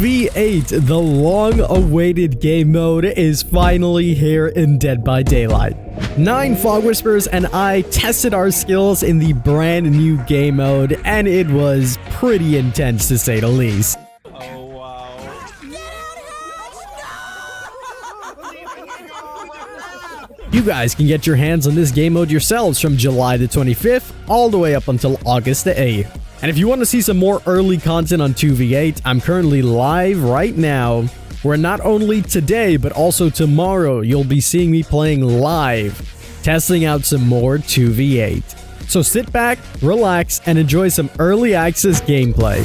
2v8, the long-awaited game mode, is finally here in Dead by Daylight. 9 Fog Whisperers and I tested our skills in the brand new game mode, and it was pretty intense to say the least. Oh, wow. You guys can get your hands on this game mode yourselves from July the 25th all the way up until August the 8th. And if you want to see some more early content on 2v8, I'm currently live right now, where not only today, but also tomorrow, you'll be seeing me playing live, testing out some more 2v8. So sit back, relax, and enjoy some early access gameplay.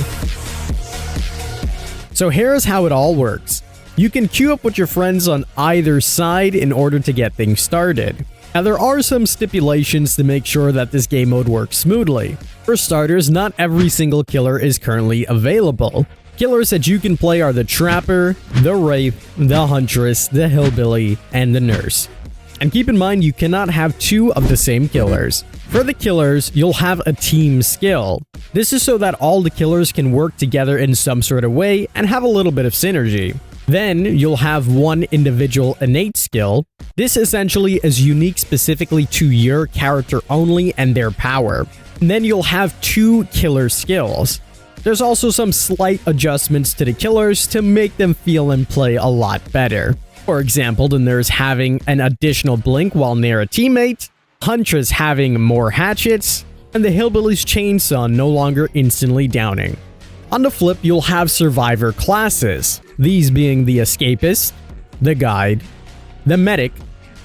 So here's how it all works. You can queue up with your friends on either side in order to get things started. Now, there are some stipulations to make sure that this game mode works smoothly. For starters, not every single killer is currently available. Killers that you can play are the Trapper, the Wraith, the Huntress, the Hillbilly, and the Nurse. And keep in mind, you cannot have 2 of the same killers. For the killers, you'll have a team skill. This is so that all the killers can work together in some sort of way and have a little bit of synergy. Then, you'll have one individual innate skill. This essentially is unique specifically to your character only and their power. And then you'll have 2 killer skills. There's also some slight adjustments to the killers to make them feel and play a lot better. For example, the Nurse having an additional blink while near a teammate, Huntress having more hatchets, and the Hillbilly's chainsaw no longer instantly downing. On the flip, you'll have survivor classes, these being the Escapist, the Guide, the Medic,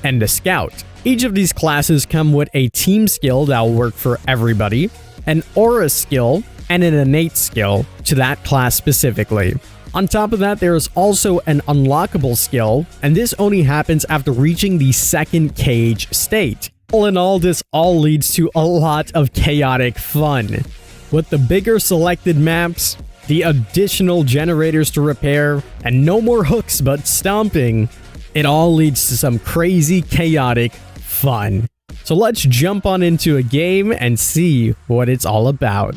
and the Scout. Each of these classes come with a team skill that will work for everybody, an aura skill, and an innate skill to that class specifically. On top of that, there is also an unlockable skill, and this only happens after reaching the second cage state. All in all, this all leads to a lot of chaotic fun. With the bigger selected maps, the additional generators to repair, and no more hooks but stomping, it all leads to some crazy chaotic fun. So let's jump on into a game and see what it's all about.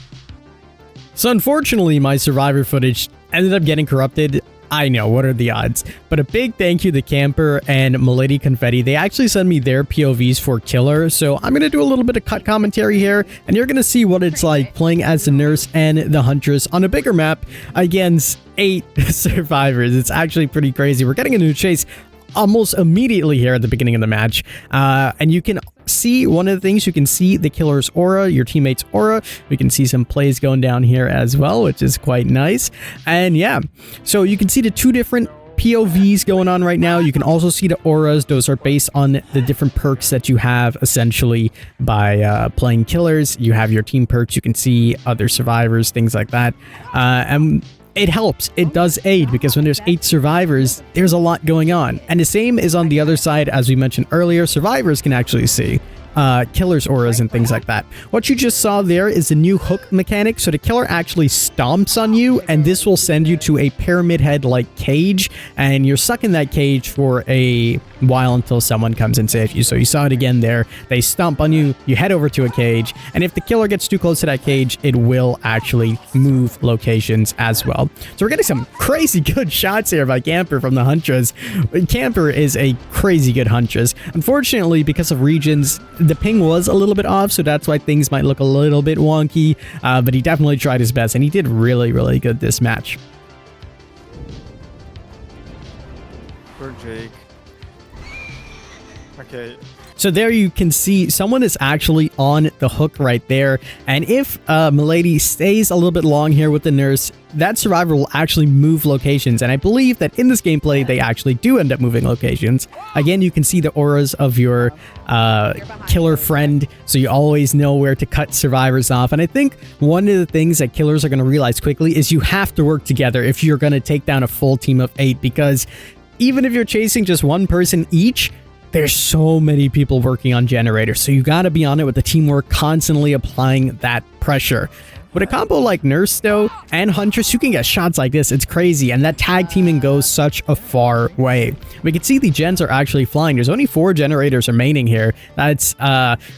So unfortunately, my survivor footage ended up getting corrupted. I know, what are the odds? But a big thank you to Camper and MiladyConfetti. They actually sent me their POVs for Killer, so I'm going to do a little bit of cut commentary here, and you're going to see what it's like playing as the Nurse and the Huntress on a bigger map against 8 survivors. It's actually pretty crazy. We're getting into a chase almost immediately here at the beginning of the match, and you can see one of the things, you can see the killer's aura, your teammate's aura. We can see some plays going down here as well, which is quite nice. And yeah, so you can see the 2 different POVs going on right now. You can also see the auras. Those are based on the different perks that you have essentially by playing killers. You have your team perks, you can see other survivors, things like that, and it helps. It does aid, because when there's 8 survivors, there's a lot going on. And the same is on the other side, as we mentioned earlier. Survivors can actually see killer's auras and things like that. What you just saw there is the new hook mechanic. So the killer actually stomps on you, and this will send you to a pyramid head like cage, and you're stuck in that cage for a while until someone comes and saves you. So you saw it again there. They stomp on you, you head over to a cage, and if the killer gets too close to that cage, it will actually move locations as well. So we're getting some crazy good shots here by Camper from the Huntress. Camper is a crazy good Huntress. Unfortunately, because of regions, the ping was a little bit off, so that's why things might look a little bit wonky, but he definitely tried his best, and he did really, really good this match. Poor Jake. Okay. So there you can see someone is actually on the hook right there, and if Milady stays a little bit long here with the Nurse, that survivor will actually move locations, and I believe that in this gameplay they actually do end up moving locations. Again, you can see the auras of your killer friend, so you always know where to cut survivors off. And I think one of the things that killers are going to realize quickly is you have to work together if you're going to take down a full team of 8, because even if you're chasing just one person each, there's so many people working on generators, so you got to be on it with the teamwork, constantly applying that pressure. With a combo like Nurse though and Huntress, you can get shots like this. It's crazy, and that tag teaming goes such a far way. We can see the gens are actually flying. There's only 4 generators remaining here. That's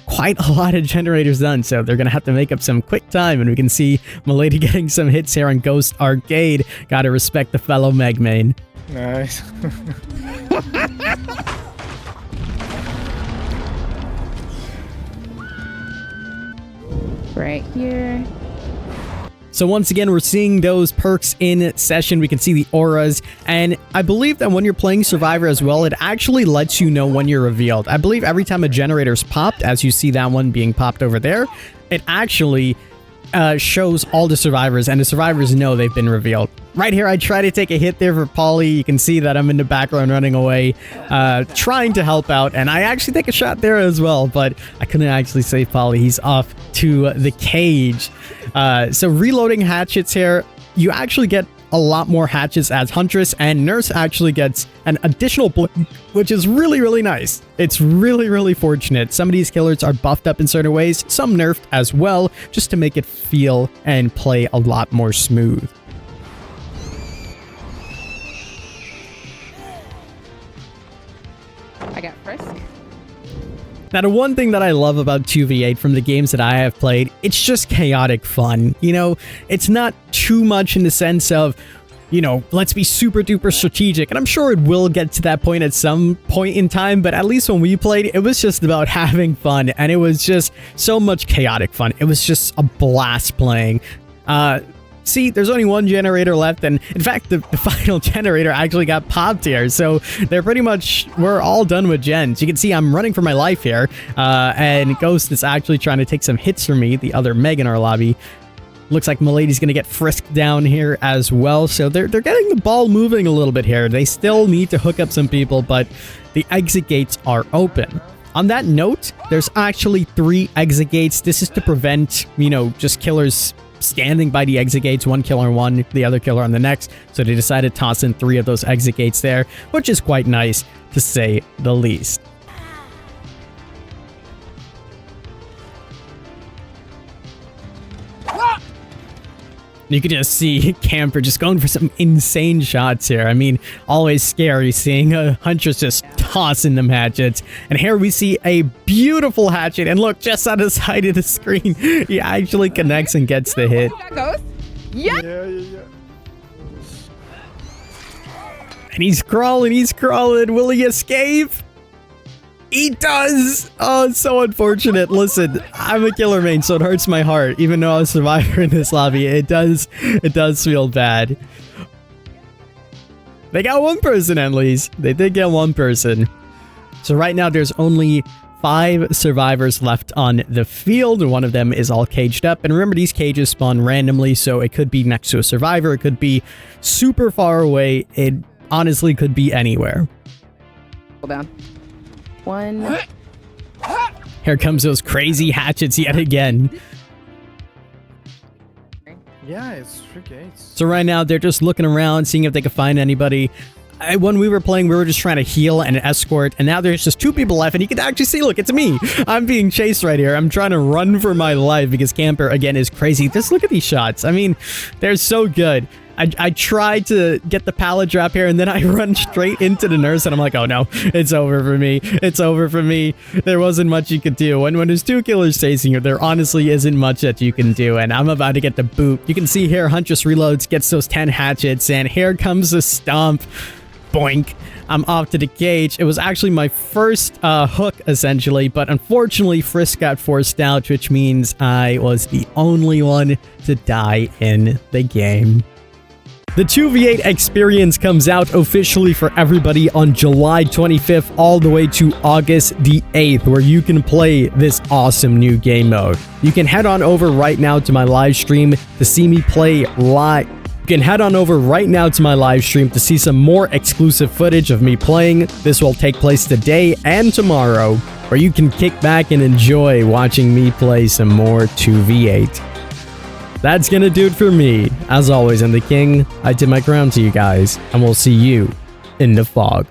quite a lot of generators done, so they're gonna have to make up some quick time, and we can see Milady getting some hits here on Ghost Arcade. Gotta respect the fellow Meg main. Nice. Right here. So once again, we're seeing those perks in session. We can see the auras, and I believe that when you're playing Survivor as well, it actually lets you know when you're revealed. I believe every time a generator's popped, as you see that one being popped over there, it actually shows all the survivors, and the survivors know they've been revealed. Right here, I try to take a hit there for Polly. You can see that I'm in the background running away, trying to help out, and I actually take a shot there as well, but I couldn't actually save Polly. He's off to the cage. So reloading hatchets here, you actually get a lot more hatchets as Huntress, and Nurse actually gets an additional blink, which is really, really nice. It's really, really fortunate. Some of these killers are buffed up in certain ways, some nerfed as well, just to make it feel and play a lot more smooth. I got Frisk. Now, the one thing that I love about 2v8 from the games that I have played, it's just chaotic fun. You know, it's not too much in the sense of, you know, let's be super duper strategic. And I'm sure it will get to that point at some point in time, but at least when we played, it was just about having fun, and it was just so much chaotic fun. It was just a blast playing. See, there's only 1 generator left, and in fact, the final generator actually got popped here, so we're all done with gens. You can see I'm running for my life here, and Ghost is actually trying to take some hits from me, the other Meg in our lobby. Looks like Milady's gonna get frisked down here as well, so they're getting the ball moving a little bit here. They still need to hook up some people, but the exit gates are open. On that note, there's actually 3 exit gates. This is to prevent, you know, just killers standing by the exit gates, one killer on one, the other killer on the next. So they decided to toss in 3 of those exit gates there, which is quite nice to say the least. You can just see Camper just going for some insane shots here. I mean, always scary seeing a Huntress just tossing them hatchets. And here we see a beautiful hatchet. And look, just on the side of the screen, he actually connects and gets the hit. That goes. Yeah. Yeah. And he's crawling. Will he escape? He does! Oh, it's so unfortunate. Listen, I'm a killer main, so it hurts my heart. Even though I was a survivor in this lobby, it does feel bad. They got 1 person at least. They did get 1 person. So right now, there's only 5 survivors left on the field, and one of them is all caged up. And remember, these cages spawn randomly, so it could be next to a survivor. It could be super far away. It honestly could be anywhere. Hold down. 1. Here comes those crazy hatchets yet again. Yeah, it's 3 gates. So right now, they're just looking around, seeing if they can find anybody. When we were playing, we were just trying to heal and escort, and now there's just 2 people left, and you can actually see, look, it's me. I'm being chased right here. I'm trying to run for my life because Camper, again, is crazy. Just look at these shots. I mean, they're so good. I tried to get the pallet drop here, and then I run straight into the nurse, and I'm like, oh no, it's over for me. It's over for me. There wasn't much you could do. When there's 2 killers chasing you, there honestly isn't much that you can do, and I'm about to get the boot. You can see here, Huntress reloads, gets those 10 hatchets, and here comes the stomp. Boink. I'm off to the cage. It was actually my first hook, essentially, but unfortunately, Frisk got forced out, which means I was the only one to die in the game. The 2v8 experience comes out officially for everybody on July 25th all the way to August the 8th, where you can play this awesome new game mode. You can head on over right now to my live stream to see me play live. You can head on over right now to my live stream to see some more exclusive footage of me playing. This will take place today and tomorrow, where you can kick back and enjoy watching me play some more 2v8. That's gonna do it for me. As always, I'm the King. I tip my crown to you guys, and we'll see you in the fog.